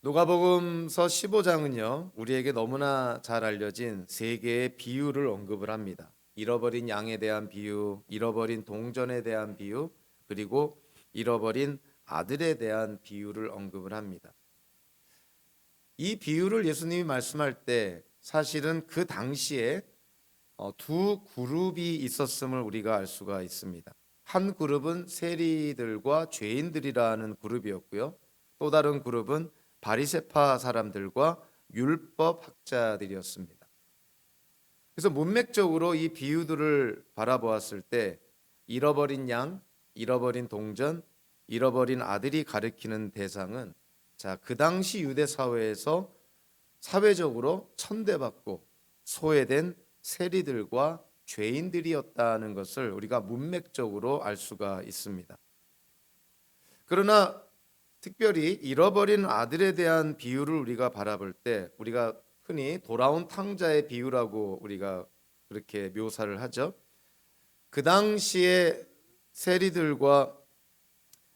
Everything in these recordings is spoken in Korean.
누가복음서 15장은요, 우리에게 너무나 잘 알려진 세 개의 비유를 언급을 합니다. 잃어버린 양에 대한 비유, 잃어버린 동전에 대한 비유, 그리고 잃어버린 아들에 대한 비유를 언급을 합니다. 이 비유를 예수님이 말씀할 때 사실은 그 당시에 두 그룹이 있었음을 우리가 알 수가 있습니다. 한 그룹은 세리들과 죄인들이라는 그룹이었고요. 또 다른 그룹은 바리새파 사람들과 율법 학자들이었습니다. 그래서 문맥적으로 이 비유들을 바라보았을 때 잃어버린 양, 잃어버린 동전, 잃어버린 아들이 가리키는 대상은 그 당시 유대 사회에서 사회적으로 천대받고 소외된 세리들과 죄인들이었다는 것을 우리가 문맥적으로 알 수가 있습니다. 그러나 특별히 잃어버린 아들에 대한 비유를 우리가 바라볼 때 우리가 흔히 돌아온 탕자의 비유라고 우리가 그렇게 묘사를 하죠. 그 당시에 세리들과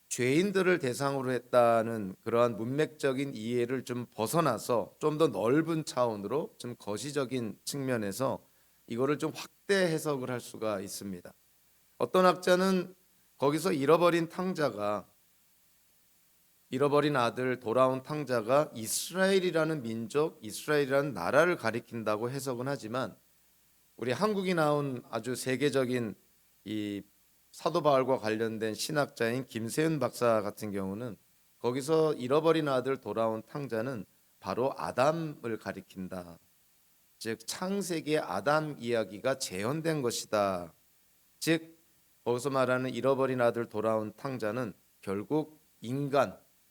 죄인들을 대상으로 했다는 그러한 문맥적인 이해를 좀 벗어나서 좀 더 넓은 차원으로 좀 거시적인 측면에서 이거를 좀 확대 해석을 할 수가 있습니다. 어떤 학자는 거기서 잃어버린 아들, 돌아온 탕자가 이스라엘이라는 민족, 이스라엘이라는 나라를 가리킨다고 해석은 하지만 우리 한국이 나온 아주 세계적인 이 사도 바울과 관련된 신학자인 김세윤 박사 같은 경우는 거기서 잃어버린 아들, 돌아온 탕자는 바로 아담을 가리킨다. 즉 창세기의 아담 이야기가 재현된 것이다. 즉 거기서 말하는 잃어버린 아들, 돌아온 탕자는 결국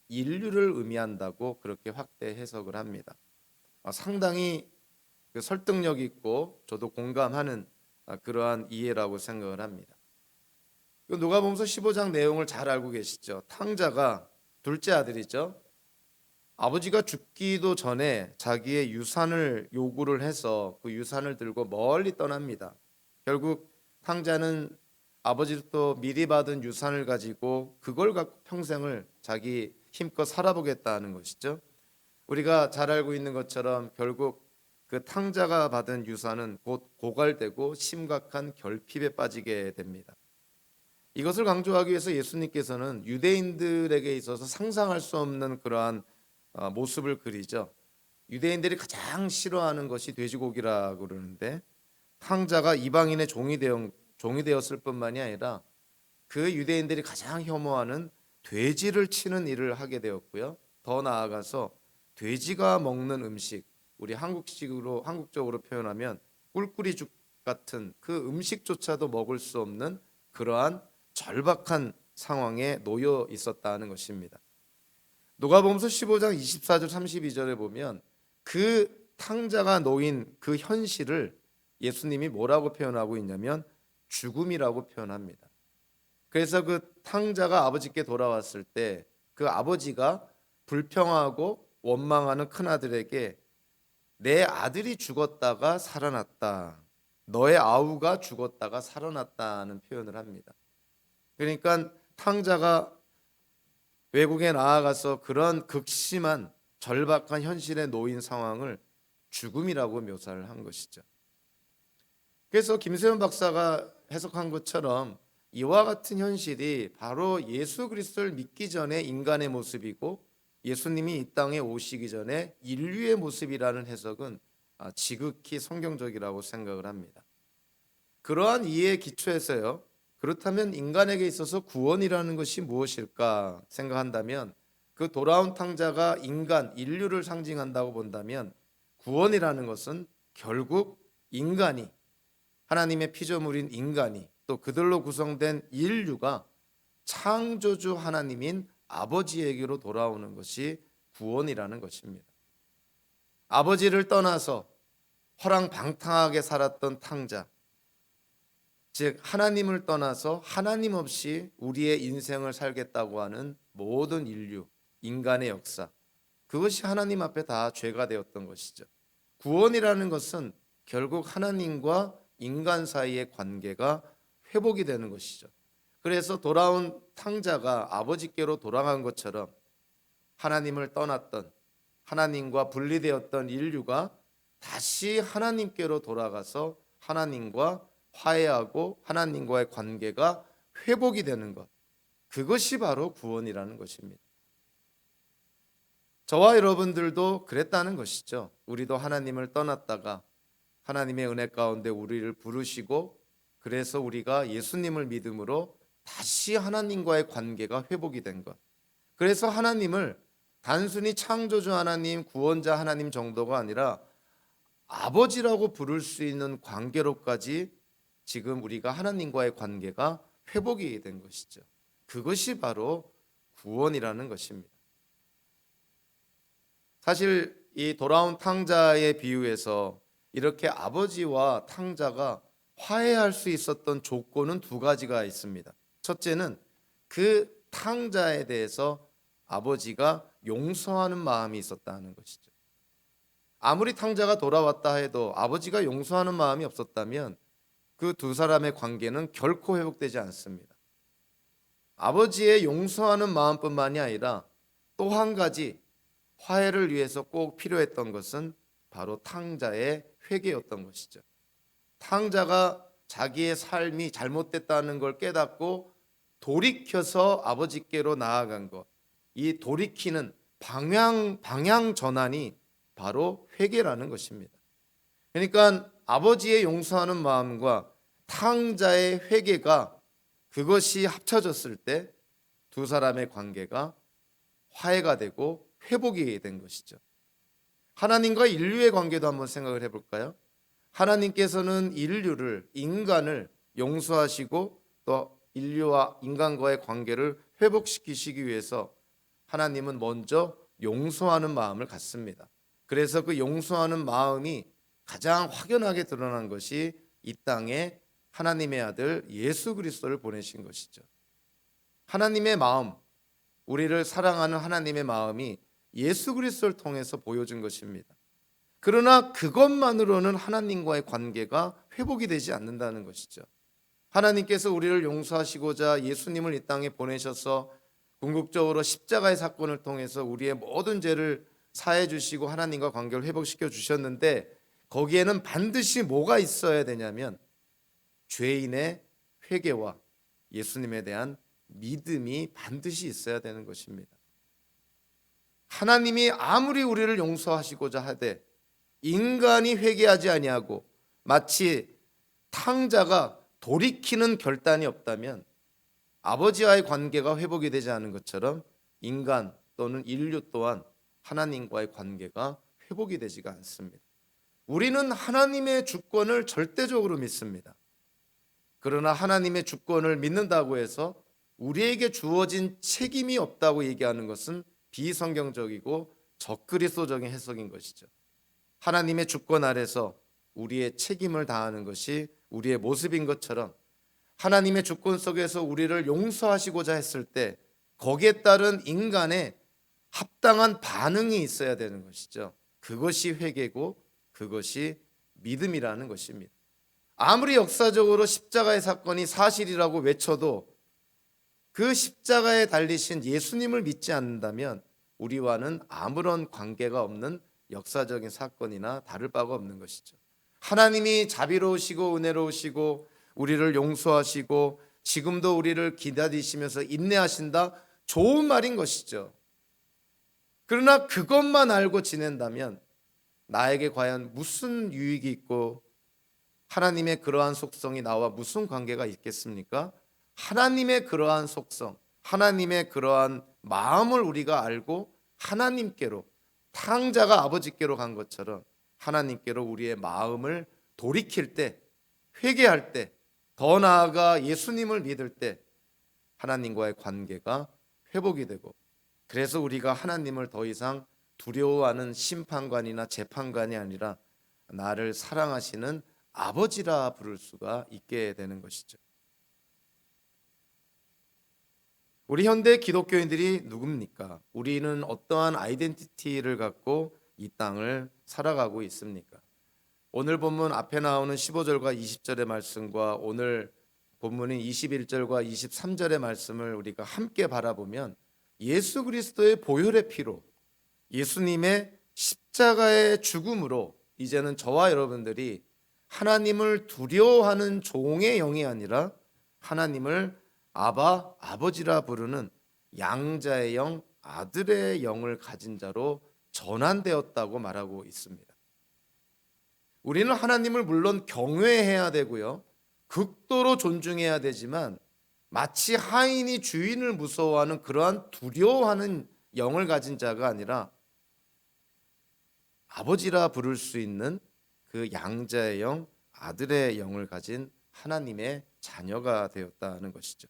인류를 의미한다고 그렇게 확대 해석을 합니다. 상당히 설득력 있고 저도 공감하는 그러한 이해라고 생각을 합니다. 누가복음서 15장 내용을 잘 알고 계시죠? 탕자가 둘째 아들이죠. 아버지가 죽기도 전에 자기의 유산을 요구를 해서 그 유산을 들고 멀리 떠납니다. 결국 탕자는 아버지로부터 미리 받은 유산을 가지고 그걸 갖고 평생을 자기 힘껏 살아보겠다는 것이죠. 우리가 잘 알고 있는 것처럼 결국 그 탕자가 받은 유산은 곧 고갈되고 심각한 결핍에 빠지게 됩니다. 이것을 강조하기 위해서 예수님께서는 유대인들에게 있어서 상상할 수 없는 그러한 모습을 그리죠. 유대인들이 가장 싫어하는 것이 돼지고기라고 그러는데 탕자가 이방인의 종이 되었을 뿐만이 아니라 그 유대인들이 가장 혐오하는 돼지를 치는 일을 하게 되었고요. 더 나아가서 돼지가 먹는 음식, 우리 한국적으로 표현하면 꿀꿀이죽 같은 그 음식조차도 먹을 수 없는 그러한 절박한 상황에 놓여 있었다는 것입니다. 누가복음서 15장 24절 32절에 보면 그 탕자가 놓인 그 현실을 예수님이 뭐라고 표현하고 있냐면 죽음이라고 표현합니다. 그래서 그 탕자가 아버지께 돌아왔을 때 그 아버지가 불평하고 원망하는 큰아들에게 내 아들이 죽었다가 살아났다. 너의 아우가 죽었다가 살아났다는 표현을 합니다. 그러니까 탕자가 외국에 나아가서 그런 극심한 절박한 현실에 놓인 상황을 죽음이라고 묘사를 한 것이죠. 그래서 김세현 박사가 해석한 것처럼 이와 같은 현실이 바로 예수 그리스도를 믿기 전에 인간의 모습이고 예수님이 이 땅에 오시기 전에 인류의 모습이라는 해석은 지극히 성경적이라고 생각을 합니다. 그러한 이해에 기초해서요. 그렇다면 인간에게 있어서 구원이라는 것이 무엇일까 생각한다면 그 돌아온 탕자가 인류를 상징한다고 본다면 구원이라는 것은 결국 인간이 하나님의 피조물인 인간이 또 그들로 구성된 인류가 창조주 하나님인 아버지에게로 돌아오는 것이 구원이라는 것입니다. 아버지를 떠나서 허랑방탕하게 살았던 탕자, 즉 하나님을 떠나서 하나님 없이 우리의 인생을 살겠다고 하는 모든 인간의 역사, 그것이 하나님 앞에 다 죄가 되었던 것이죠. 구원이라는 것은 결국 하나님과 인간 사이의 관계가 회복이 되는 것이죠. 그래서 돌아온 탕자가 아버지께로 돌아간 것처럼 하나님을 떠났던 하나님과 분리되었던 인류가 다시 하나님께로 돌아가서 하나님과 화해하고 하나님과의 관계가 회복이 되는 것, 그것이 바로 구원이라는 것입니다. 저와 여러분들도 그랬다는 것이죠. 우리도 하나님을 떠났다가 하나님의 은혜 가운데 우리를 부르시고, 그래서 우리가 예수님을 믿음으로 다시 하나님과의 관계가 회복이 된 것. 그래서 하나님을 단순히 창조주 하나님, 구원자 하나님 정도가 아니라 아버지라고 부를 수 있는 관계로까지 지금 우리가 하나님과의 관계가 회복이 된 것이죠. 그것이 바로 구원이라는 것입니다. 사실 이 돌아온 탕자의 비유에서 이렇게 아버지와 탕자가 화해할 수 있었던 조건은 두 가지가 있습니다. 첫째는 그 탕자에 대해서 아버지가 용서하는 마음이 있었다는 것이죠. 아무리 탕자가 돌아왔다 해도 아버지가 용서하는 마음이 없었다면 그 두 사람의 관계는 결코 회복되지 않습니다. 아버지의 용서하는 마음뿐만이 아니라 또 한 가지 화해를 위해서 꼭 필요했던 것은 바로 탕자의 회개였던 것이죠. 탕자가 자기의 삶이 잘못됐다는 걸 깨닫고 돌이켜서 아버지께로 나아간 것, 이 돌이키는 방향 전환이 바로 회개라는 것입니다. 그러니까 아버지의 용서하는 마음과 탕자의 회개가, 그것이 합쳐졌을 때 두 사람의 관계가 화해가 되고 회복이 된 것이죠. 하나님과 인류의 관계도 한번 생각을 해볼까요? 하나님께서는 인간을 용서하시고 또 인류와 인간과의 관계를 회복시키시기 위해서 하나님은 먼저 용서하는 마음을 갖습니다. 그래서 그 용서하는 마음이 가장 확연하게 드러난 것이 이 땅에 하나님의 아들 예수 그리스도를 보내신 것이죠. 하나님의 마음, 우리를 사랑하는 하나님의 마음이 예수 그리스도를 통해서 보여준 것입니다. 그러나 그것만으로는 하나님과의 관계가 회복이 되지 않는다는 것이죠. 하나님께서 우리를 용서하시고자 예수님을 이 땅에 보내셔서 궁극적으로 십자가의 사건을 통해서 우리의 모든 죄를 사해 주시고 하나님과 관계를 회복시켜 주셨는데, 거기에는 반드시 뭐가 있어야 되냐면 죄인의 회개와 예수님에 대한 믿음이 반드시 있어야 되는 것입니다. 하나님이 아무리 우리를 용서하시고자 하되 인간이 회개하지 아니하고 마치 탕자가 돌이키는 결단이 없다면 아버지와의 관계가 회복이 되지 않은 것처럼 인간 또는 인류 또한 하나님과의 관계가 회복이 되지가 않습니다. 우리는 하나님의 주권을 절대적으로 믿습니다. 그러나 하나님의 주권을 믿는다고 해서 우리에게 주어진 책임이 없다고 얘기하는 것은 비성경적이고 적그리스도적인 해석인 것이죠. 하나님의 주권 아래서 우리의 책임을 다하는 것이 우리의 모습인 것처럼, 하나님의 주권 속에서 우리를 용서하시고자 했을 때 거기에 따른 인간의 합당한 반응이 있어야 되는 것이죠. 그것이 회개고 그것이 믿음이라는 것입니다. 아무리 역사적으로 십자가의 사건이 사실이라고 외쳐도 그 십자가에 달리신 예수님을 믿지 않는다면 우리와는 아무런 관계가 없는 역사적인 사건이나 다를 바가 없는 것이죠. 하나님이 자비로우시고 은혜로우시고 우리를 용서하시고 지금도 우리를 기다리시면서 인내하신다, 좋은 말인 것이죠. 그러나 그것만 알고 지낸다면 나에게 과연 무슨 유익이 있고 하나님의 그러한 속성이 나와 무슨 관계가 있겠습니까? 하나님의 그러한 속성, 하나님의 그러한 마음을 우리가 알고 하나님께로, 탕자가 아버지께로 간 것처럼 하나님께로 우리의 마음을 돌이킬 때, 회개할 때, 더 나아가 예수님을 믿을 때 하나님과의 관계가 회복이 되고, 그래서 우리가 하나님을 더 이상 두려워하는 심판관이나 재판관이 아니라 나를 사랑하시는 아버지라 부를 수가 있게 되는 것이죠. 우리 현대 기독교인들이 누굽니까? 우리는 어떠한 아이덴티티를 갖고 이 땅을 살아가고 있습니까? 오늘 본문 앞에 나오는 15절과 20절의 말씀과 오늘 본문인 21절과 23절의 말씀을 우리가 함께 바라보면 예수 그리스도의 보혈의 피로, 예수님의 십자가의 죽음으로 이제는 저와 여러분들이 하나님을 두려워하는 종의 영이 아니라 하나님을 아바, 아버지라 부르는 양자의 영, 아들의 영을 가진 자로 전환되었다고 말하고 있습니다. 우리는 하나님을 물론 경외해야 되고요, 극도로 존중해야 되지만 마치 하인이 주인을 무서워하는 그러한 두려워하는 영을 가진 자가 아니라 아버지라 부를 수 있는 그 양자의 영, 아들의 영을 가진 하나님의 자녀가 되었다는 것이죠.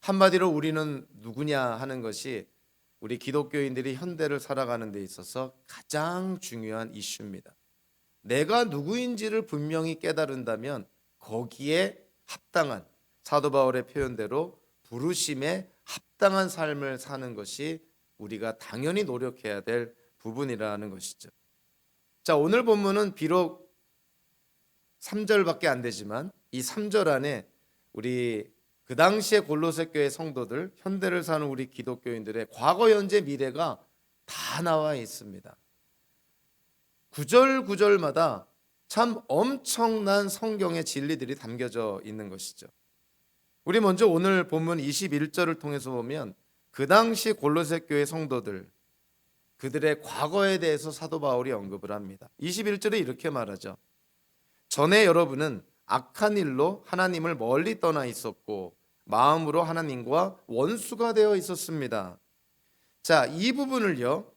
한마디로 우리는 누구냐 하는 것이 우리 기독교인들이 현대를 살아가는 데 있어서 가장 중요한 이슈입니다. 내가 누구인지를 분명히 깨달은다면 거기에 합당한, 사도 바울의 표현대로 부르심에 합당한 삶을 사는 것이 우리가 당연히 노력해야 될 부분이라는 것이죠. 자, 오늘 본문은 비록 3절밖에 안 되지만 이 3절 안에 우리 그 당시에 골로새 교회 성도들, 현대를 사는 우리 기독교인들의 과거, 현재, 미래가 다 나와 있습니다. 구절 구절마다 참 엄청난 성경의 진리들이 담겨져 있는 것이죠. 우리 먼저 오늘 본문 21절을 통해서 보면 그 당시 골로새 교회 성도들, 그들의 과거에 대해서 사도 바울이 언급을 합니다. 21절에 이렇게 말하죠. 전에 여러분은 악한 일로 하나님을 멀리 떠나 있었고 마음으로 하나님과 원수가 되어 있었습니다. 자, 이 부분을요,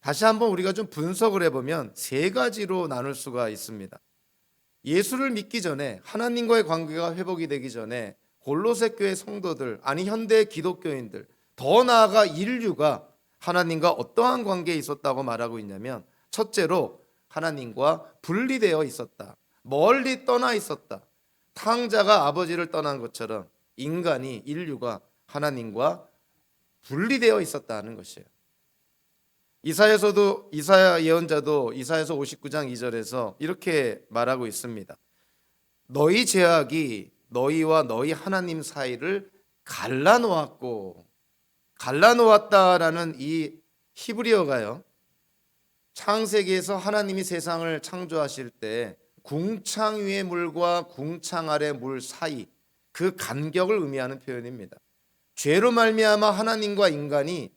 다시 한번 우리가 좀 분석을 해보면 세 가지로 나눌 수가 있습니다. 예수를 믿기 전에, 하나님과의 관계가 회복이 되기 전에 골로새 교회 성도들, 아니 현대 기독교인들, 더 나아가 인류가 하나님과 어떠한 관계에 있었다고 말하고 있냐면, 첫째로 하나님과 분리되어 있었다, 멀리 떠나 있었다. 탕자가 아버지를 떠난 것처럼 인간이, 인류가 하나님과 분리되어 있었다는 것이에요. 이사야 예언자도 이사야서 59장 2절에서 이렇게 말하고 있습니다. 너희 죄악이 너희와 너희 하나님 사이를 갈라놓았고, 갈라놓았다라는 이 히브리어가요, 창세기에서 하나님이 세상을 창조하실 때 궁창 위의 물과 궁창 아래 물 사이, 그 간격을 의미하는 표현입니다. 죄로 말미암아 하나님과 인간이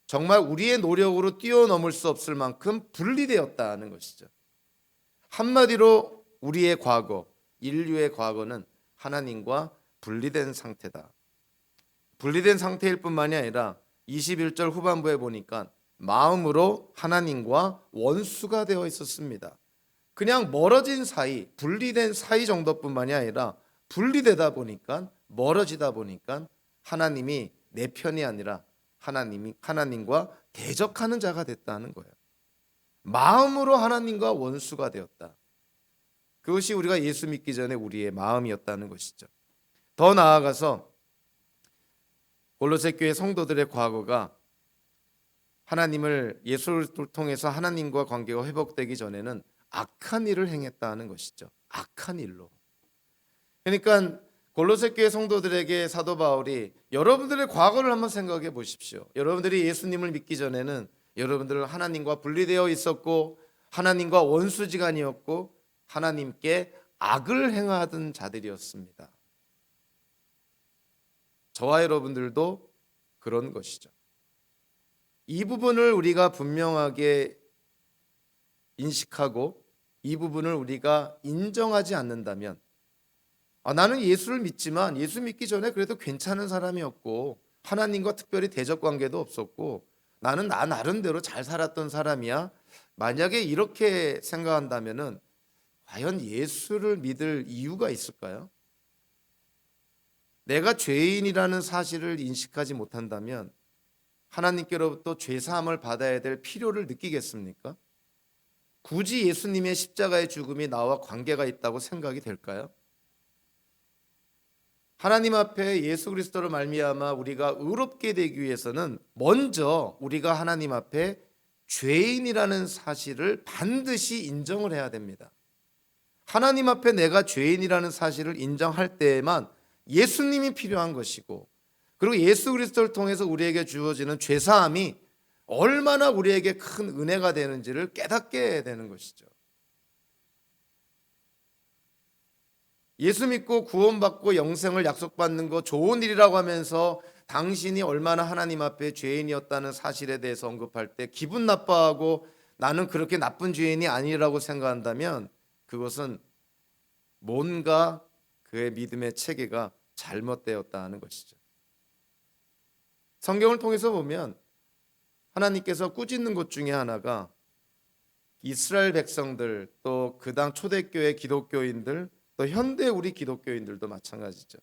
정말 우리의 노력으로 뛰어넘을 수 없을 만큼 분리되었다는 것이죠. 한마디로 우리의 과거, 인류의 과거는 하나님과 분리된 상태다. 분리된 상태일 뿐만이 아니라 21절 후반부에 보니까 마음으로 하나님과 원수가 되어 있었습니다. 그냥 멀어진 사이, 분리된 사이 정도뿐만이 아니라 분리되다 보니까, 멀어지다 보니까 하나님이 내 편이 아니라 하나님과 대적하는 자가 됐다는 거예요. 마음으로 하나님과 원수가 되었다. 그것이 우리가 예수 믿기 전에 우리의 마음이었다는 것이죠. 더 나아가서 골로새 교회 성도들의 과거가 하나님을, 예수를 통해서 하나님과 관계가 회복되기 전에는 악한 일을 행했다는 것이죠. 악한 일로. 그러니까 골로새 교회 성도들에게 사도 바울이 여러분들의 과거를 한번 생각해 보십시오. 여러분들이 예수님을 믿기 전에는 여러분들은 하나님과 분리되어 있었고 하나님과 원수지간이었고 하나님께 악을 행하던 자들이었습니다. 저와 여러분들도 그런 것이죠. 이 부분을 우리가 분명하게 인식하고 이 부분을 우리가 인정하지 않는다면, 나는 예수를 믿지만 예수 믿기 전에 그래도 괜찮은 사람이었고 하나님과 특별히 대적 관계도 없었고 나는 나 나름대로 잘 살았던 사람이야, 만약에 이렇게 생각한다면은 과연 예수를 믿을 이유가 있을까요? 내가 죄인이라는 사실을 인식하지 못한다면 하나님께로부터 죄사함을 받아야 될 필요를 느끼겠습니까? 굳이 예수님의 십자가의 죽음이 나와 관계가 있다고 생각이 될까요? 하나님 앞에 예수 그리스도로 말미암아 우리가 의롭게 되기 위해서는 먼저 우리가 하나님 앞에 죄인이라는 사실을 반드시 인정을 해야 됩니다. 하나님 앞에 내가 죄인이라는 사실을 인정할 때에만 예수님이 필요한 것이고, 그리고 예수 그리스도를 통해서 우리에게 주어지는 죄사함이 얼마나 우리에게 큰 은혜가 되는지를 깨닫게 되는 것이죠. 예수 믿고 구원받고 영생을 약속받는 거 좋은 일이라고 하면서 당신이 얼마나 하나님 앞에 죄인이었다는 사실에 대해서 언급할 때 기분 나빠하고 나는 그렇게 나쁜 죄인이 아니라고 생각한다면 그것은 뭔가 그의 믿음의 체계가 잘못되었다는 것이죠. 성경을 통해서 보면 하나님께서 꾸짖는 것 중에 하나가 이스라엘 백성들, 또 그 당 초대교회 기독교인들, 또 현대 우리 기독교인들도 마찬가지죠.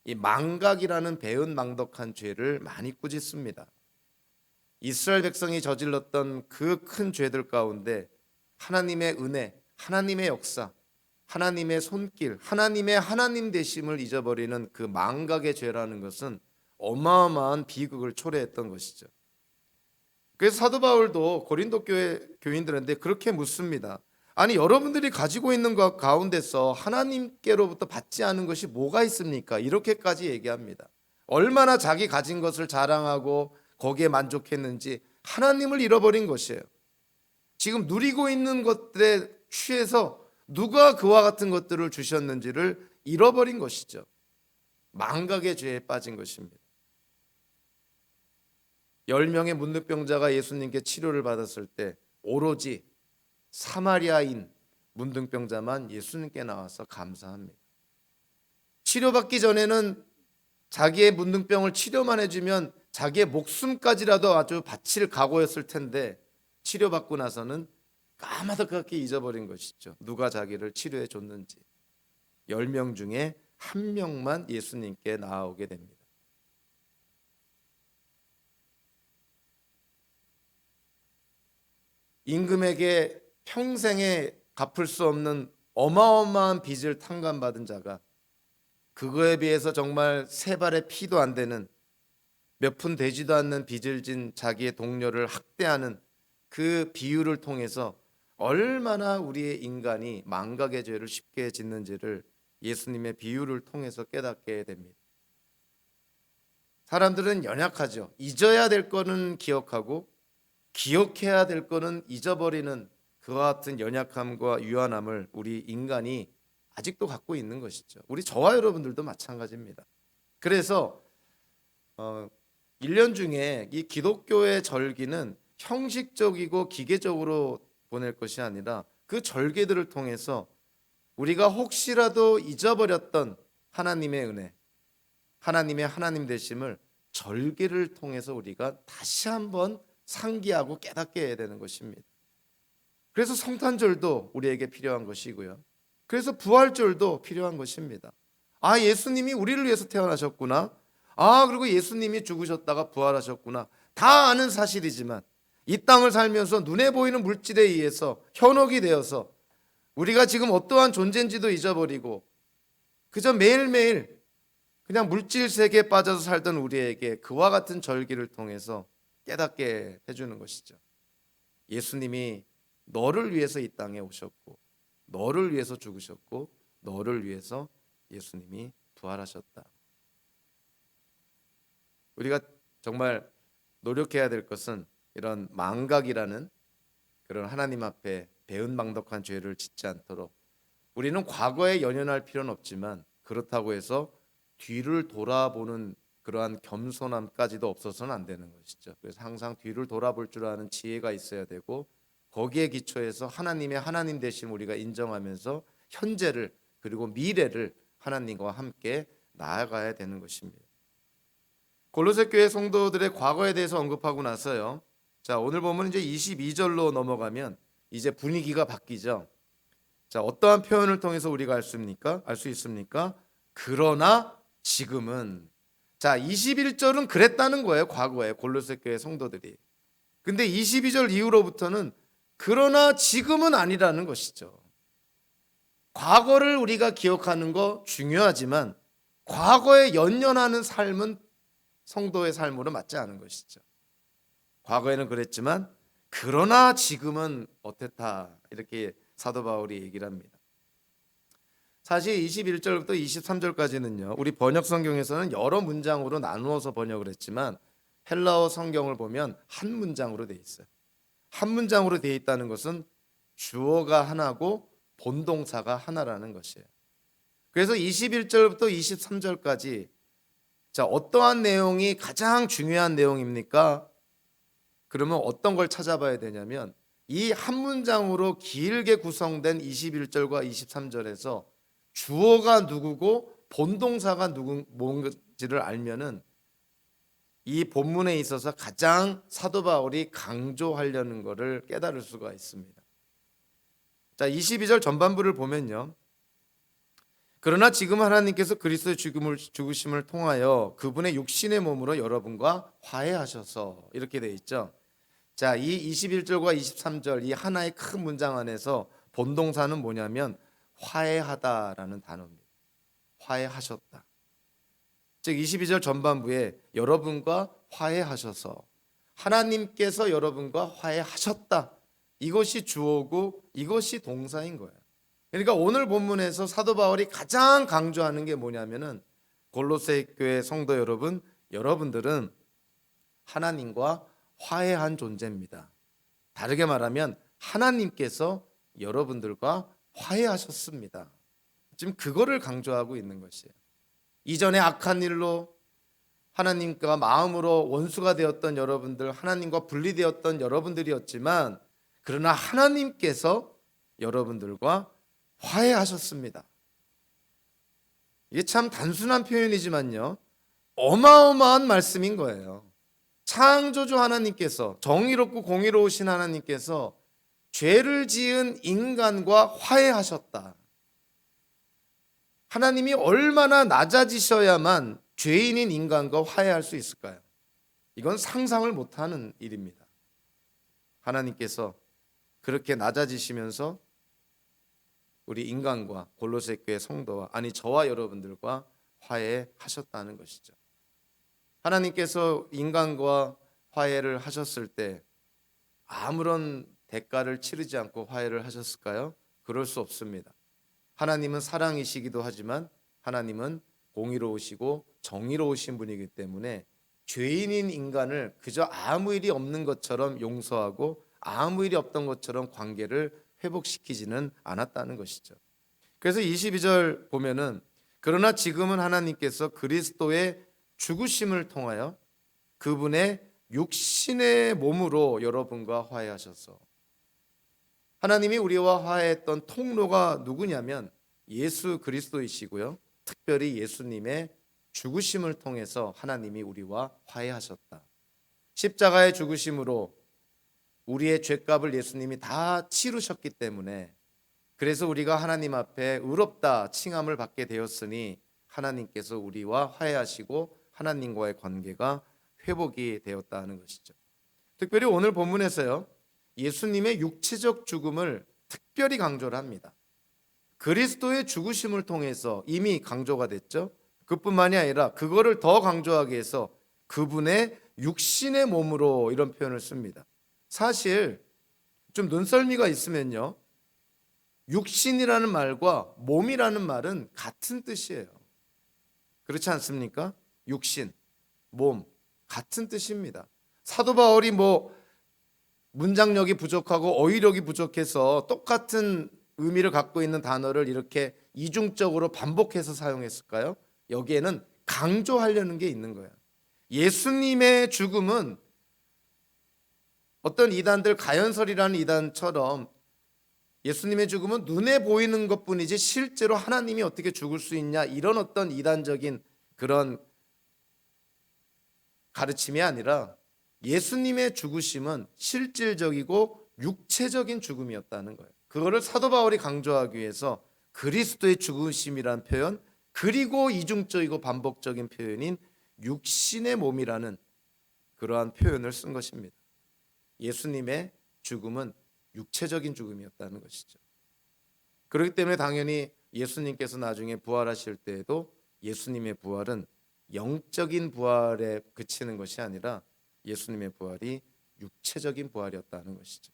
이 망각이라는 배은망덕한 죄를 많이 꾸짖습니다. 이스라엘 백성이 저질렀던 그 큰 죄들 가운데 하나님의 은혜, 하나님의 역사, 하나님의 손길, 하나님의 하나님 되심을 잊어버리는 그 망각의 죄라는 것은 어마어마한 비극을 초래했던 것이죠. 그래서 사도 바울도 고린도 교회 교인들한테 그렇게 묻습니다. 아니, 여러분들이 가지고 있는 것 가운데서 하나님께로부터 받지 않은 것이 뭐가 있습니까? 이렇게까지 얘기합니다. 얼마나 자기 가진 것을 자랑하고 거기에 만족했는지 하나님을 잃어버린 것이에요. 지금 누리고 있는 것들에 취해서 누가 그와 같은 것들을 주셨는지를 잃어버린 것이죠. 망각의 죄에 빠진 것입니다. 10명의 문둥병자가 예수님께 치료를 받았을 때 오로지 사마리아인 문둥병자만 예수님께 나와서 감사합니다. 치료받기 전에는 자기의 문둥병을 치료만 해주면 자기의 목숨까지라도 아주 바칠 각오였을 텐데 치료받고 나서는 까마득하게 잊어버린 것이죠. 누가 자기를 치료해 줬는지. 10명 중에 1명만 예수님께 나아오게 됩니다. 임금에게 평생에 갚을 수 없는 어마어마한 빚을 탕감받은 자가 그거에 비해서 정말 세 발의 피도 안 되는 몇 푼 되지도 않는 빚을 진 자기의 동료를 학대하는 그 비유를 통해서 얼마나 우리의 인간이 망각의 죄를 쉽게 짓는지를 예수님의 비유를 통해서 깨닫게 됩니다. 사람들은 연약하죠. 잊어야 될 거는 기억하고 기억해야 될 거는 잊어버리는 그와 같은 연약함과 유한함을 우리 인간이 아직도 갖고 있는 것이죠. 우리 저와 여러분들도 마찬가지입니다. 그래서 1년 중에 이 기독교의 절기는 형식적이고 기계적으로 보낼 것이 아니라 그 절기들을 통해서 우리가 혹시라도 잊어버렸던 하나님의 은혜, 하나님의 하나님 되심을 절기를 통해서 우리가 다시 한번 상기하고 깨닫게 해야 되는 것입니다. 그래서 성탄절도 우리에게 필요한 것이고요. 그래서 부활절도 필요한 것입니다. 아, 예수님이 우리를 위해서 태어나셨구나. 아, 그리고 예수님이 죽으셨다가 부활하셨구나. 다 아는 사실이지만 이 땅을 살면서 눈에 보이는 물질에 의해서 현혹이 되어서 우리가 지금 어떠한 존재인지도 잊어버리고 그저 매일매일 그냥 물질 세계에 빠져서 살던 우리에게 그와 같은 절기를 통해서 깨닫게 해주는 것이죠. 예수님이 너를 위해서 이 땅에 오셨고 너를 위해서 죽으셨고 너를 위해서 예수님이 부활하셨다. 우리가 정말 노력해야 될 것은 이런 망각이라는 그런 하나님 앞에 배은망덕한 죄를 짓지 않도록 우리는 과거에 연연할 필요는 없지만 그렇다고 해서 뒤를 돌아보는 그러한 겸손함까지도 없어서는 안 되는 것이죠. 그래서 항상 뒤를 돌아볼 줄 아는 지혜가 있어야 되고 거기에 기초해서 하나님의 하나님 되심 우리가 인정하면서 현재를 그리고 미래를 하나님과 함께 나아가야 되는 것입니다. 골로새 교회 성도들의 과거에 대해서 언급하고 나서요. 자, 오늘 보면 이제 22절로 넘어가면 이제 분위기가 바뀌죠. 자, 어떠한 표현을 통해서 우리가 알 수 있습니까? 그러나 지금은. 자, 21절은 그랬다는 거예요. 과거에 골로새 교회 성도들이. 근데 22절 이후로부터는 그러나 지금은 아니라는 것이죠. 과거를 우리가 기억하는 거 중요하지만 과거에 연연하는 삶은 성도의 삶으로 맞지 않은 것이죠. 과거에는 그랬지만 그러나 지금은 어땠다 이렇게 사도 바울이 얘기를 합니다. 사실 21절부터 23절까지는요. 우리 번역 성경에서는 여러 문장으로 나누어서 번역을 했지만 헬라어 성경을 보면 한 문장으로 돼 있어요. 한 문장으로 돼 있다는 것은 주어가 하나고 본동사가 하나라는 것이에요. 그래서 21절부터 23절까지 자, 어떠한 내용이 가장 중요한 내용입니까? 그러면 어떤 걸 찾아봐야 되냐면 이 한 문장으로 길게 구성된 21절과 23절에서 주어가 누구고 본동사가 뭔지를 알면은 이 본문에 있어서 가장 사도 바울이 강조하려는 것을 깨달을 수가 있습니다. 자, 22절 전반부를 보면요. 그러나 지금 하나님께서 그리스도의 죽으심을 통하여 그분의 육신의 몸으로 여러분과 화해하셔서 이렇게 돼 있죠. 자, 이 21절과 23절 이 하나의 큰 문장 안에서 본동사는 뭐냐면 화해하다라는 단어입니다. 화해하셨다. 즉 22절 전반부에 여러분과 화해하셔서 하나님께서 여러분과 화해하셨다. 이것이 주어고 이것이 동사인 거예요. 그러니까 오늘 본문에서 사도 바울이 가장 강조하는 게 뭐냐면은 골로새 교회 성도 여러분, 여러분들은 하나님과 화해한 존재입니다. 다르게 말하면 하나님께서 여러분들과 화해하셨습니다. 지금 그거를 강조하고 있는 것이에요. 이전에 악한 일로 하나님과 마음으로 원수가 되었던 여러분들, 하나님과 분리되었던 여러분들이었지만 그러나 하나님께서 여러분들과 화해하셨습니다. 이게 참 단순한 표현이지만요, 어마어마한 말씀인 거예요. 창조주 하나님께서, 정의롭고 공의로우신 하나님께서 죄를 지은 인간과 화해하셨다. 하나님이 얼마나 낮아지셔야만 죄인인 인간과 화해할 수 있을까요? 이건 상상을 못하는 일입니다. 하나님께서 그렇게 낮아지시면서 우리 인간과 골로새 교회 성도와 아니 저와 여러분들과 화해하셨다는 것이죠. 하나님께서 인간과 화해를 하셨을 때 아무런 대가를 치르지 않고 화해를 하셨을까요? 그럴 수 없습니다. 하나님은 사랑이시기도 하지만 하나님은 공의로우시고 정의로우신 분이기 때문에 죄인인 인간을 그저 아무 일이 없는 것처럼 용서하고 아무 일이 없던 것처럼 관계를 회복시키지는 않았다는 것이죠. 그래서 22절 보면은 그러나 지금은 하나님께서 그리스도의 죽으심을 통하여 그분의 육신의 몸으로 여러분과 화해하셔서 하나님이 우리와 화해했던 통로가 누구냐면 예수 그리스도이시고요. 특별히 예수님의 죽으심을 통해서 하나님이 우리와 화해하셨다. 십자가의 죽으심으로 우리의 죄값을 예수님이 다 치르셨기 때문에 그래서 우리가 하나님 앞에 의롭다 칭함을 받게 되었으니 하나님께서 우리와 화해하시고 하나님과의 관계가 회복이 되었다는 것이죠. 특별히 오늘 본문에서요, 예수님의 육체적 죽음을 특별히 강조를 합니다. 그리스도의 죽으심을 통해서 이미 강조가 됐죠. 그뿐만이 아니라 그거를 더 강조하기 위해서 그분의 육신의 몸으로 이런 표현을 씁니다. 사실 좀 눈썰미가 있으면요, 육신이라는 말과 몸이라는 말은 같은 뜻이에요. 그렇지 않습니까? 육신, 몸 같은 뜻입니다. 사도 바울이 문장력이 부족하고 어휘력이 부족해서 똑같은 의미를 갖고 있는 단어를 이렇게 이중적으로 반복해서 사용했을까요? 여기에는 강조하려는 게 있는 거예요. 예수님의 죽음은 어떤 이단들 가연설이라는 이단처럼 예수님의 죽음은 눈에 보이는 것뿐이지 실제로 하나님이 어떻게 죽을 수 있냐 이런 어떤 이단적인 그런 가르침이 아니라 예수님의 죽으심은 실질적이고 육체적인 죽음이었다는 거예요. 그거를 사도 바울이 강조하기 위해서 그리스도의 죽으심이란 표현 그리고 이중적이고 반복적인 표현인 육신의 몸이라는 그러한 표현을 쓴 것입니다. 예수님의 죽음은 육체적인 죽음이었다는 것이죠. 그렇기 때문에 당연히 예수님께서 나중에 부활하실 때에도 예수님의 부활은 영적인 부활에 그치는 것이 아니라 예수님의 부활이 육체적인 부활이었다는 것이죠.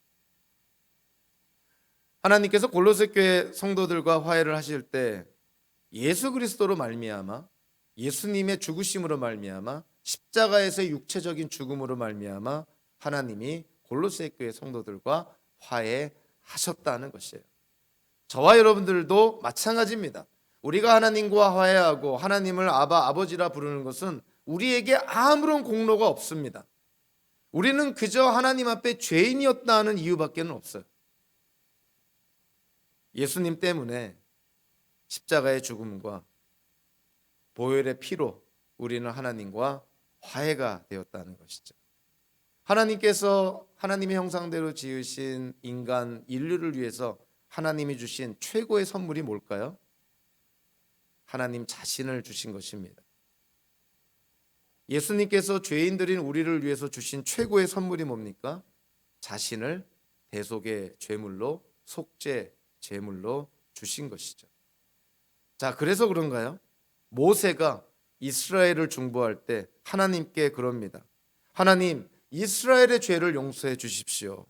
하나님께서 골로새 교회 성도들과 화해를 하실 때 예수 그리스도로 말미암아 예수님의 죽으심으로 말미암아 십자가에서 육체적인 죽음으로 말미암아 하나님이 골로새 교회 성도들과 화해하셨다는 것이에요. 저와 여러분들도 마찬가지입니다. 우리가 하나님과 화해하고 하나님을 아바 아버지라 부르는 것은 우리에게 아무런 공로가 없습니다. 우리는 그저 하나님 앞에 죄인이었다 하는 이유밖에 없어요. 예수님 때문에 십자가의 죽음과 보혈의 피로 우리는 하나님과 화해가 되었다는 것이죠. 하나님께서 하나님의 형상대로 지으신 인간 인류를 위해서 하나님이 주신 최고의 선물이 뭘까요? 하나님 자신을 주신 것입니다. 예수님께서 죄인들인 우리를 위해서 주신 최고의 선물이 뭡니까? 자신을 대속의 제물로, 속죄 제물로 주신 것이죠. 자, 그래서 그런가요? 모세가 이스라엘을 중보할 때 하나님께 그럽니다. 하나님, 이스라엘의 죄를 용서해 주십시오.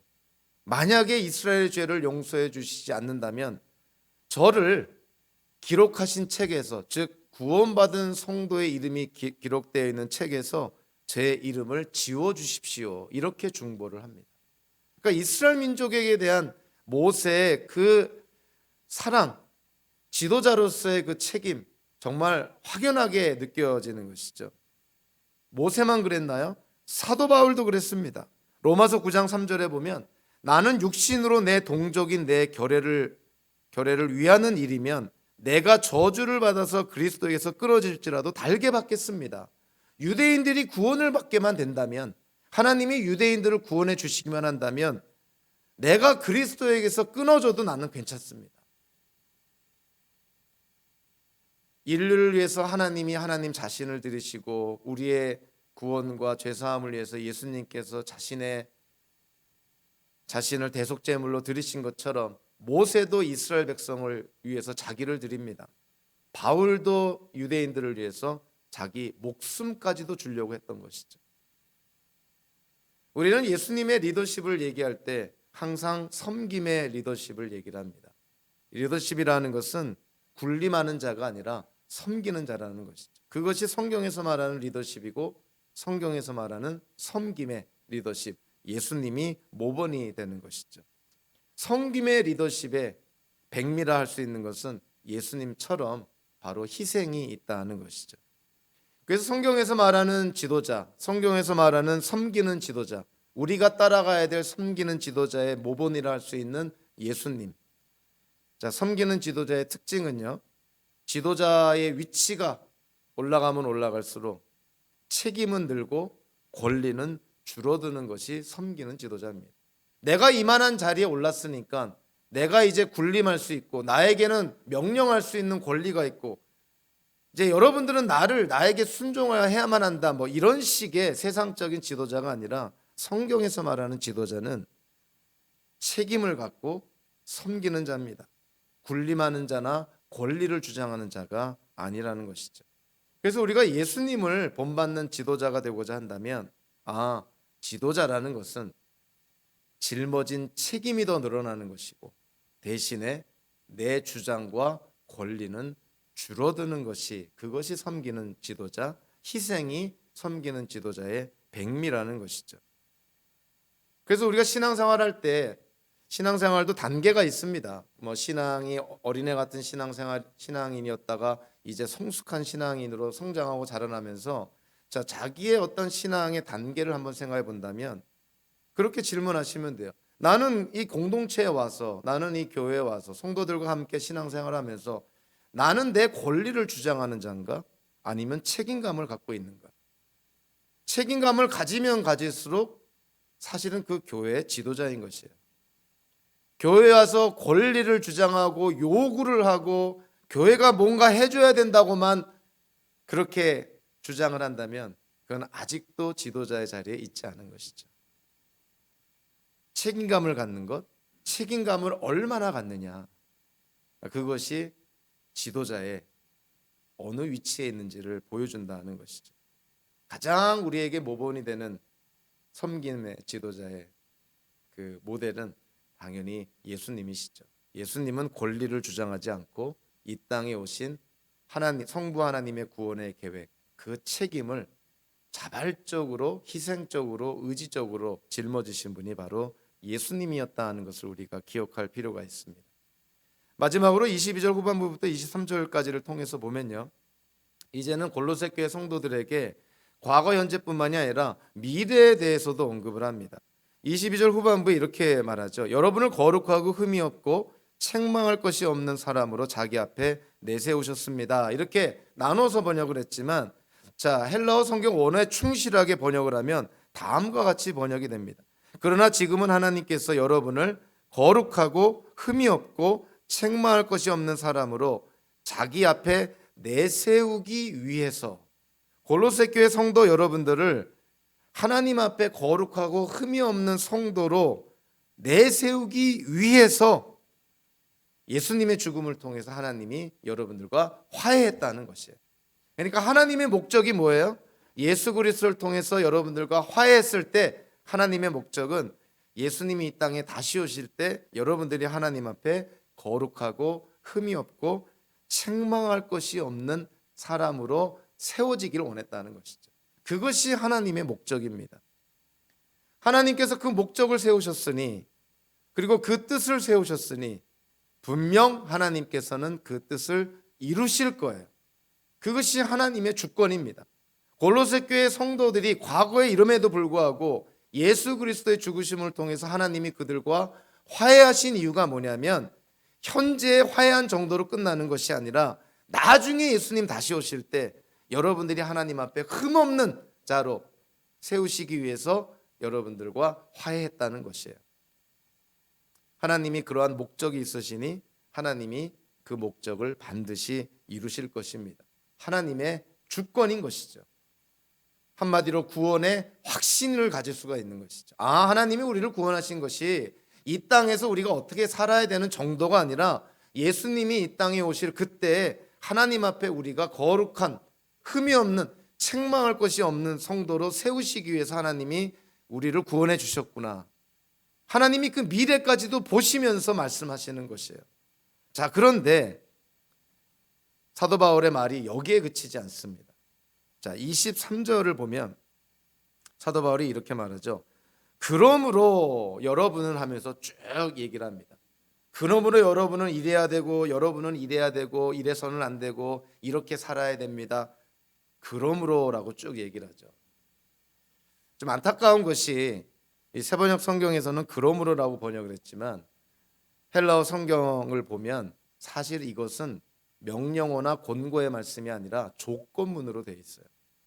만약에 이스라엘의 죄를 용서해 주시지 않는다면 저를 기록하신 책에서, 즉 구원받은 성도의 이름이 기록되어 있는 책에서 제 이름을 지워 주십시오. 이렇게 중보를 합니다. 그러니까 이스라엘 민족에게 대한 모세의 그 사랑, 지도자로서의 그 책임, 정말 확연하게 느껴지는 것이죠. 모세만 그랬나요? 사도 바울도 그랬습니다. 로마서 9장 3절에 보면 나는 육신으로 내 동족인 내 결례를 위하는 일이면 내가 저주를 받아서 그리스도에서 끊어질지라도 달게 받겠습니다. 유대인들이 구원을 받게만 된다면, 하나님이 유대인들을 구원해 주시기만 한다면 내가 그리스도에게서 끊어져도 나는 괜찮습니다. 인류를 위해서 하나님이 하나님 자신을 들이시고 우리의 구원과 죄사함을 위해서 예수님께서 자신을 대속제물로 드리신 것처럼 모세도 이스라엘 백성을 위해서 자기를 드립니다. 바울도 유대인들을 위해서 자기 목숨까지도 주려고 했던 것이죠. 우리는 예수님의 리더십을 얘기할 때 항상 섬김의 리더십을 얘기를 합니다. 리더십이라는 것은 군림하는 자가 아니라 섬기는 자라는 것이죠. 그것이 성경에서 말하는 리더십이고 성경에서 말하는 섬김의 리더십, 예수님이 모범이 되는 것이죠. 섬김의 리더십에 백미라 할 수 있는 것은 예수님처럼 바로 희생이 있다는 것이죠. 그래서 성경에서 말하는 지도자, 성경에서 말하는 섬기는 지도자, 우리가 따라가야 될 섬기는 지도자의 모본이라 할 수 있는 예수님. 자, 섬기는 지도자의 특징은요, 지도자의 위치가 올라가면 올라갈수록 책임은 늘고 권리는 줄어드는 것이 섬기는 지도자입니다. 내가 이만한 자리에 올랐으니까 내가 이제 군림할 수 있고 나에게는 명령할 수 있는 권리가 있고 이제 여러분들은 나에게 순종해야만 한다, 뭐 이런 식의 세상적인 지도자가 아니라 성경에서 말하는 지도자는 책임을 갖고 섬기는 자입니다. 군림하는 자나 권리를 주장하는 자가 아니라는 것이죠. 그래서 우리가 예수님을 본받는 지도자가 되고자 한다면 지도자라는 것은 짊어진 책임이 더 늘어나는 것이고 대신에 내 주장과 권리는 줄어드는 그것이 섬기는 지도자, 희생이 섬기는 지도자의 백미라는 것이죠. 그래서 우리가 신앙생활할 때 신앙생활도 단계가 있습니다. 신앙이 어린애 같은 신앙인이었다가 이제 성숙한 신앙인으로 성장하고 자라나면서 자기의 어떤 신앙의 단계를 한번 생각해 본다면 그렇게 질문하시면 돼요. 나는 이 공동체에 와서, 나는 이 교회에 와서 성도들과 함께 신앙생활하면서 나는 내 권리를 주장하는 자인가? 아니면 책임감을 갖고 있는가? 책임감을 가지면 가질수록 사실은 그 교회의 지도자인 것이에요. 교회에 와서 권리를 주장하고 요구를 하고 교회가 뭔가 해줘야 된다고만 그렇게 주장을 한다면 그건 아직도 지도자의 자리에 있지 않은 것이죠. 책임감을 갖는 것, 책임감을 얼마나 갖느냐, 그것이 지도자의 어느 위치에 있는지를 보여준다는 것이죠. 가장 우리에게 모범이 되는 섬김의 지도자의 그 모델은 당연히 예수님이시죠. 예수님은 권리를 주장하지 않고 이 땅에 오신 성부 하나님의 구원의 계획, 그 책임을 자발적으로 희생적으로 의지적으로 짊어지신 분이 바로 예수님이었다 하는 것을 우리가 기억할 필요가 있습니다. 마지막으로 22절 후반부부터 23절까지를 통해서 보면요, 이제는 골로새 교회 성도들에게 과거 현재뿐만이 아니라 미래에 대해서도 언급을 합니다. 22절 후반부에 이렇게 말하죠. 여러분을 거룩하고 흠이 없고 책망할 것이 없는 사람으로 자기 앞에 내세우셨습니다. 이렇게 나눠서 번역을 했지만, 자, 헬라어 성경 원어에 충실하게 번역을 하면 다음과 같이 번역이 됩니다. 그러나 지금은 하나님께서 여러분을 거룩하고 흠이 없고 책망할 것이 없는 사람으로 자기 앞에 내세우기 위해서, 골로새 교회 성도 여러분들을 하나님 앞에 거룩하고 흠이 없는 성도로 내세우기 위해서 예수님의 죽음을 통해서 하나님이 여러분들과 화해했다는 것이에요. 그러니까 하나님의 목적이 뭐예요? 예수 그리스도를 통해서 여러분들과 화해했을 때 하나님의 목적은 예수님이 이 땅에 다시 오실 때 여러분들이 하나님 앞에 거룩하고 흠이 없고 책망할 것이 없는 사람으로 세워지기를 원했다는 것이죠. 그것이 하나님의 목적입니다. 하나님께서 그 목적을 세우셨으니, 그리고 그 뜻을 세우셨으니 분명 하나님께서는 그 뜻을 이루실 거예요. 그것이 하나님의 주권입니다. 골로새 교회 성도들이 과거에 이름에도 불구하고 예수 그리스도의 죽으심을 통해서 하나님이 그들과 화해하신 이유가 뭐냐면, 현재 화해한 정도로 끝나는 것이 아니라 나중에 예수님 다시 오실 때 여러분들이 하나님 앞에 흠없는 자로 세우시기 위해서 여러분들과 화해했다는 것이에요. 하나님이 그러한 목적이 있으시니 하나님이 그 목적을 반드시 이루실 것입니다. 하나님의 주권인 것이죠. 한마디로 구원의 확신을 가질 수가 있는 것이죠. 하나님이 우리를 구원하신 것이 이 땅에서 우리가 어떻게 살아야 되는 정도가 아니라 예수님이 이 땅에 오실 그때 하나님 앞에 우리가 거룩한 흠이 없는 책망할 것이 없는 성도로 세우시기 위해서 하나님이 우리를 구원해 주셨구나. 하나님이 그 미래까지도 보시면서 말씀하시는 것이에요. 자, 그런데 사도 바울의 말이 여기에 그치지 않습니다. 자, 23절을 보면 사도 바울이 이렇게 말하죠. 그러므로 여러분은 하면서 쭉 얘기를 합니다. 그러므로 여러분은 이래야 되고, 여러분은 이래야 되고, 이래서는 안 되고, 이렇게 살아야 됩니다. 그러므로라고 쭉 얘기를 하죠. 좀 안타까운 것이 이 세번역 성경에서는 그러므로라고 번역을 했지만 헬라어 성경을 보면 사실 이것은 명령어나 권고의 말씀이 아니라 조건문으로 되어 있어요.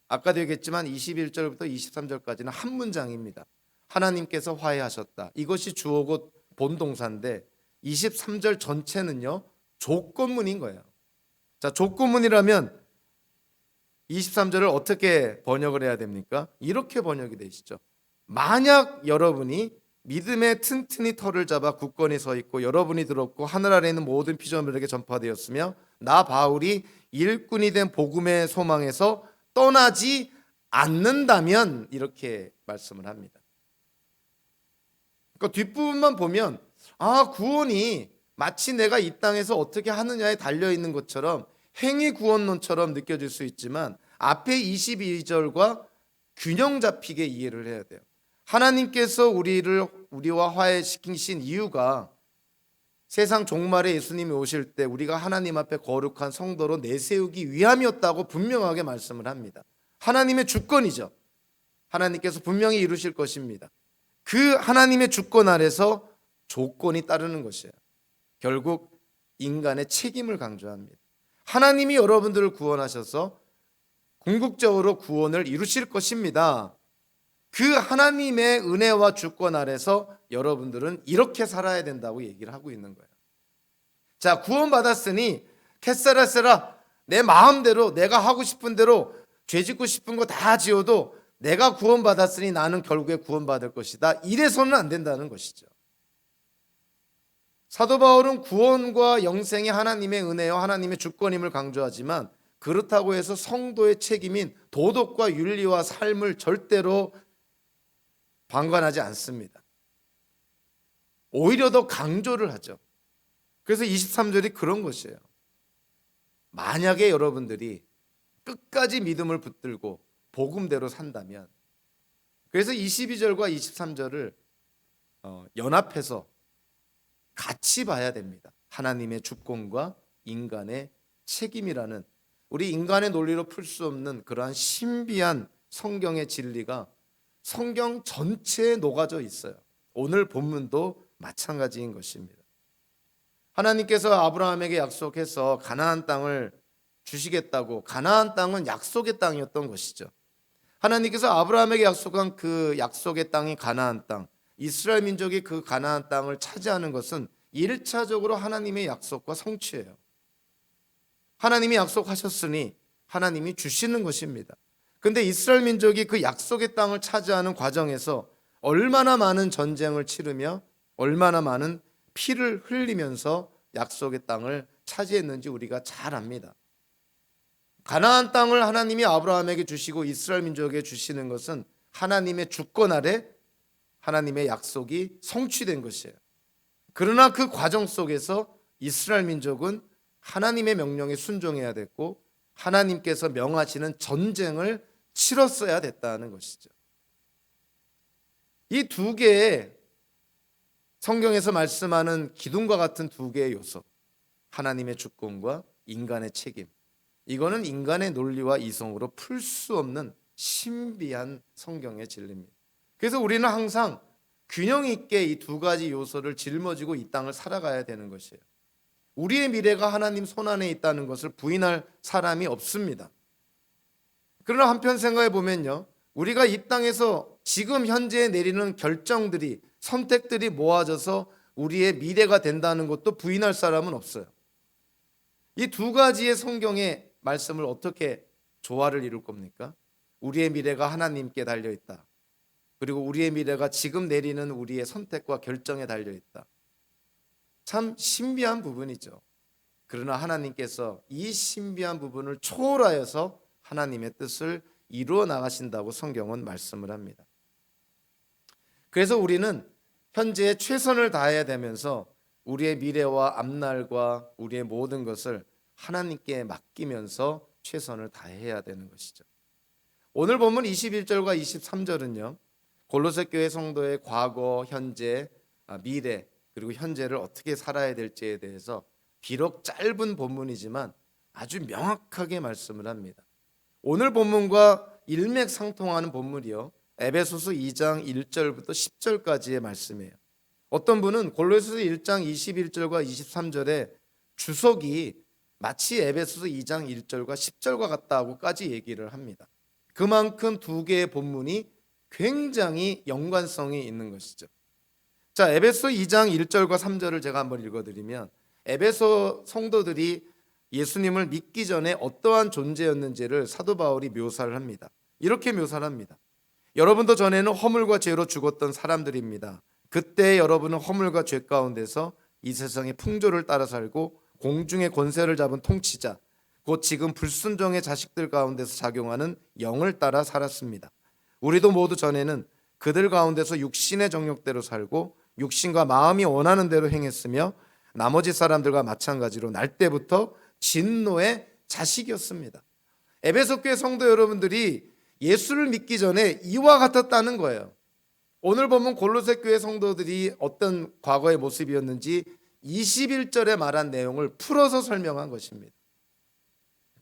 아까도 얘기했지만 21절부터 23절까지는 한 문장입니다. 하나님께서 화해하셨다. 이것이 주어고 본동사인데 23절 전체는요 조건문인 거예요. 자, 조건문이라면 23절을 어떻게 번역을 해야 됩니까? 이렇게 번역이 되시죠. 만약 여러분이 믿음에 튼튼히 털을 잡아 굳건히 서 있고 여러분이 들었고 하늘 아래 있는 모든 피조물에게 전파되었으며 나 바울이 일꾼이 된 복음의 소망에서 떠나지 않는다면, 이렇게 말씀을 합니다. 그러니까 뒷부분만 보면 구원이 마치 내가 이 땅에서 어떻게 하느냐에 달려있는 것처럼 행위 구원론처럼 느껴질 수 있지만 앞에 22절과 균형 잡히게 이해를 해야 돼요. 하나님께서 우리와 화해시키신 이유가 세상 종말에 예수님이 오실 때 우리가 하나님 앞에 거룩한 성도로 내세우기 위함이었다고 분명하게 말씀을 합니다. 하나님의 주권이죠. 하나님께서 분명히 이루실 것입니다. 그 하나님의 주권 아래서 조건이 따르는 것이에요. 결국 인간의 책임을 강조합니다. 하나님이 여러분들을 구원하셔서 궁극적으로 구원을 이루실 것입니다. 그 하나님의 은혜와 주권 아래서 여러분들은 이렇게 살아야 된다고 얘기를 하고 있는 거예요. 자, 구원받았으니 캐사라세라, 내 마음대로 내가 하고 싶은 대로 죄 짓고 싶은 거 다 지어도 내가 구원받았으니 나는 결국에 구원받을 것이다. 이래서는 안 된다는 것이죠. 사도 바울은 구원과 영생이 하나님의 은혜와 하나님의 주권임을 강조하지만 그렇다고 해서 성도의 책임인 도덕과 윤리와 삶을 절대로 방관하지 않습니다. 오히려 더 강조를 하죠. 그래서 23절이 그런 것이에요. 만약에 여러분들이 끝까지 믿음을 붙들고 복음대로 산다면, 그래서 22절과 23절을 연합해서 같이 봐야 됩니다. 하나님의 주권과 인간의 책임이라는, 우리 인간의 논리로 풀 수 없는 그러한 신비한 성경의 진리가 성경 전체에 녹아져 있어요. 오늘 본문도 마찬가지인 것입니다. 하나님께서 아브라함에게 약속해서 가나안 땅을 주시겠다고, 가나안 땅은 약속의 땅이었던 것이죠. 하나님께서 아브라함에게 약속한 그 약속의 땅이 가나안 땅, 이스라엘 민족이 그 가나안 땅을 차지하는 것은 1차적으로 하나님의 약속과 성취예요. 하나님이 약속하셨으니 하나님이 주시는 것입니다. 근데 이스라엘 민족이 그 약속의 땅을 차지하는 과정에서 얼마나 많은 전쟁을 치르며 얼마나 많은 피를 흘리면서 약속의 땅을 차지했는지 우리가 잘 압니다. 가나안 땅을 하나님이 아브라함에게 주시고 이스라엘 민족에게 주시는 것은 하나님의 주권 아래 하나님의 약속이 성취된 것이에요. 그러나 그 과정 속에서 이스라엘 민족은 하나님의 명령에 순종해야 됐고 하나님께서 명하시는 전쟁을 치렀어야 됐다는 것이죠. 이 두 개의 성경에서 말씀하는 기둥과 같은 두 개의 요소, 하나님의 주권과 인간의 책임, 이거는 인간의 논리와 이성으로 풀 수 없는 신비한 성경의 진리입니다. 그래서 우리는 항상 균형 있게 이 두 가지 요소를 짊어지고 이 땅을 살아가야 되는 것이에요. 우리의 미래가 하나님 손안에 있다는 것을 부인할 사람이 없습니다. 그러나 한편 생각해 보면요, 우리가 이 땅에서 지금 현재 내리는 결정들이, 선택들이 모아져서 우리의 미래가 된다는 것도 부인할 사람은 없어요. 이 두 가지의 성경의 말씀을 어떻게 조화를 이룰 겁니까? 우리의 미래가 하나님께 달려있다. 그리고 우리의 미래가 지금 내리는 우리의 선택과 결정에 달려있다. 참 신비한 부분이죠. 그러나 하나님께서 이 신비한 부분을 초월하여서 하나님의 뜻을 이루어 나가신다고 성경은 말씀을 합니다. 그래서 우리는 현재 최선을 다해야 되면서 우리의 미래와 앞날과 우리의 모든 것을 하나님께 맡기면서 최선을 다해야 되는 것이죠. 오늘 본문 21절과 23절은요, 골로새 교회 성도의 과거, 현재, 미래, 그리고 현재를 어떻게 살아야 될지에 대해서 비록 짧은 본문이지만 아주 명확하게 말씀을 합니다. 오늘 본문과 일맥상통하는 본문이요, 에베소서 2장 1절부터 10절까지의 말씀이에요. 어떤 분은 골로새서 1장 21절과 23절의 주석이 마치 에베소서 2장 1절과 10절과 같다고까지 얘기를 합니다. 그만큼 두 개의 본문이 굉장히 연관성이 있는 것이죠. 자, 에베소 2장 1절과 3절을 제가 한번 읽어드리면, 에베소 성도들이 예수님을 믿기 전에 어떠한 존재였는지를 사도 바울이 묘사를 합니다. 이렇게 묘사를 합니다. 여러분도 전에는 허물과 죄로 죽었던 사람들입니다. 그때 여러분은 허물과 죄 가운데서 이 세상의 풍조를 따라 살고 공중의 권세를 잡은 통치자, 곧 지금 불순종의 자식들 가운데서 작용하는 영을 따라 살았습니다. 우리도 모두 전에는 그들 가운데서 육신의 정욕대로 살고 육신과 마음이 원하는 대로 행했으며 나머지 사람들과 마찬가지로 날 때부터 진노의 자식이었습니다. 에베소 교회 성도 여러분들이 예수를 믿기 전에 이와 같았다는 거예요. 오늘 보면 골로새 교회 성도들이 어떤 과거의 모습이었는지 21절에 말한 내용을 풀어서 설명한 것입니다.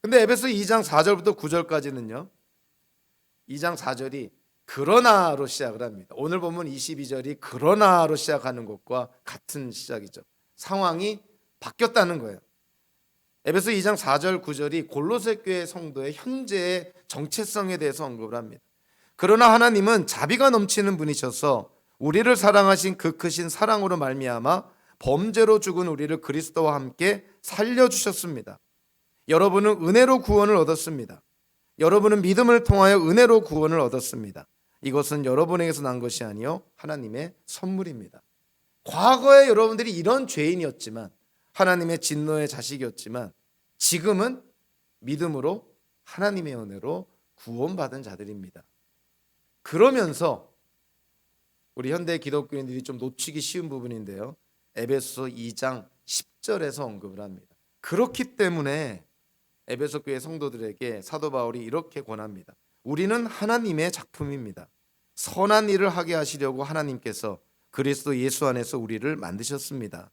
근데 에베소 2장 4절부터 9절까지는요, 2장 4절이 그러나로 시작을 합니다. 오늘 보면 22절이 그러나로 시작하는 것과 같은 시작이죠. 상황이 바뀌었다는 거예요. 에베소 2장 4절 9절이 골로새 교회 성도의 현재의 정체성에 대해서 언급을 합니다. 그러나 하나님은 자비가 넘치는 분이셔서 우리를 사랑하신 그 크신 사랑으로 말미암아 범죄로 죽은 우리를 그리스도와 함께 살려주셨습니다. 여러분은 은혜로 구원을 얻었습니다. 여러분은 믿음을 통하여 은혜로 구원을 얻었습니다. 이것은 여러분에게서 난 것이 아니요 하나님의 선물입니다. 과거에 여러분들이 이런 죄인이었지만, 하나님의 진노의 자식이었지만, 지금은 믿음으로 하나님의 은혜로 구원받은 자들입니다. 그러면서 우리 현대 기독교인들이 좀 놓치기 쉬운 부분인데요, 에베소 2장 10절에서 언급을 합니다. 그렇기 때문에 에베소 교회 성도들에게 사도 바울이 이렇게 권합니다. 우리는 하나님의 작품입니다. 선한 일을 하게 하시려고 하나님께서 그리스도 예수 안에서 우리를 만드셨습니다.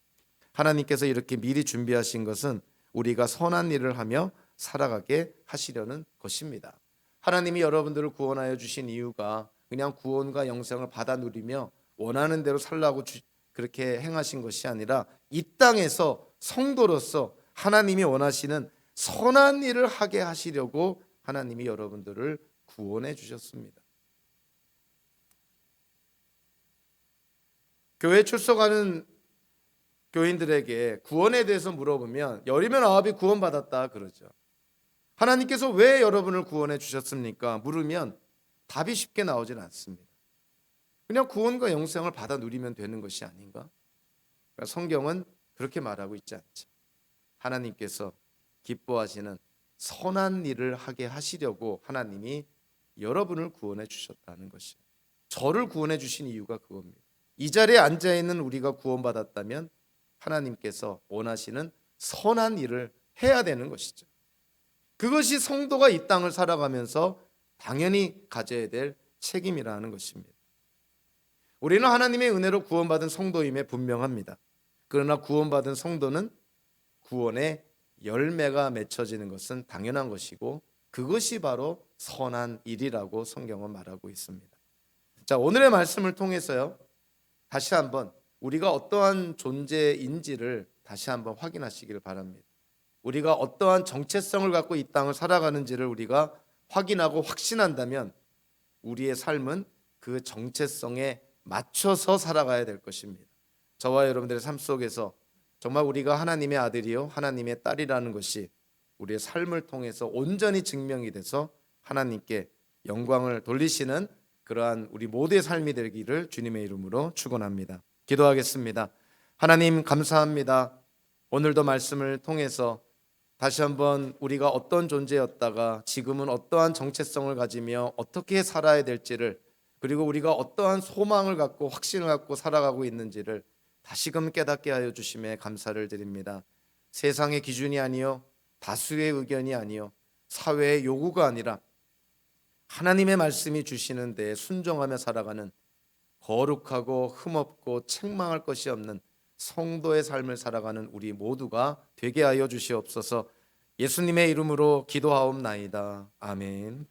하나님께서 이렇게 미리 준비하신 것은 우리가 선한 일을 하며 살아가게 하시려는 것입니다. 하나님이 여러분들을 구원하여 주신 이유가 그냥 구원과 영생을 받아 누리며 원하는 대로 살라고 그렇게 행하신 것이 아니라 이 땅에서 성도로서 하나님이 원하시는 선한 일을 하게 하시려고 하나님이 여러분들을 구원해 주셨습니다. 교회 출석하는 교인들에게 구원에 대해서 물어보면 열이면 아합이 구원받았다 그러죠. 하나님께서 왜 여러분을 구원해 주셨습니까? 물으면 답이 쉽게 나오질 않습니다. 그냥 구원과 영생을 받아 누리면 되는 것이 아닌가? 그러니까 성경은 그렇게 말하고 있지 않죠. 하나님께서 기뻐하시는 선한 일을 하게 하시려고 하나님이 여러분을 구원해 주셨다는 것이에요. 저를 구원해 주신 이유가 그겁니다. 이 자리에 앉아 있는 우리가 구원받았다면 하나님께서 원하시는 선한 일을 해야 되는 것이죠. 그것이 성도가 이 땅을 살아가면서 당연히 가져야 될 책임이라는 것입니다. 우리는 하나님의 은혜로 구원받은 성도임에 분명합니다. 그러나 구원받은 성도는 구원의 열매가 맺혀지는 것은 당연한 것이고 그것이 바로 선한 일이라고 성경은 말하고 있습니다. 자, 오늘의 말씀을 통해서요, 다시 한번 우리가 어떠한 존재인지를 다시 한번 확인하시기를 바랍니다. 우리가 어떠한 정체성을 갖고 이 땅을 살아가는지를 우리가 확인하고 확신한다면 우리의 삶은 그 정체성에 맞춰서 살아가야 될 것입니다. 저와 여러분들의 삶 속에서 정말 우리가 하나님의 아들이요 하나님의 딸이라는 것이 우리의 삶을 통해서 온전히 증명이 돼서 하나님께 영광을 돌리시는 그러한 우리 모두의 삶이 되기를 주님의 이름으로 축원합니다. 기도하겠습니다. 하나님 감사합니다. 오늘도 말씀을 통해서 다시 한번 우리가 어떤 존재였다가 지금은 어떠한 정체성을 가지며 어떻게 살아야 될지를, 그리고 우리가 어떠한 소망을 갖고 확신을 갖고 살아가고 있는지를 다시금 깨닫게 하여 주심에 감사를 드립니다. 세상의 기준이 아니요 다수의 의견이 아니요 사회의 요구가 아니라 하나님의 말씀이 주시는 데에 순종하며 살아가는 거룩하고 흠없고 책망할 것이 없는 성도의 삶을 살아가는 우리 모두가 되게 하여 주시옵소서. 예수님의 이름으로 기도하옵나이다. 아멘.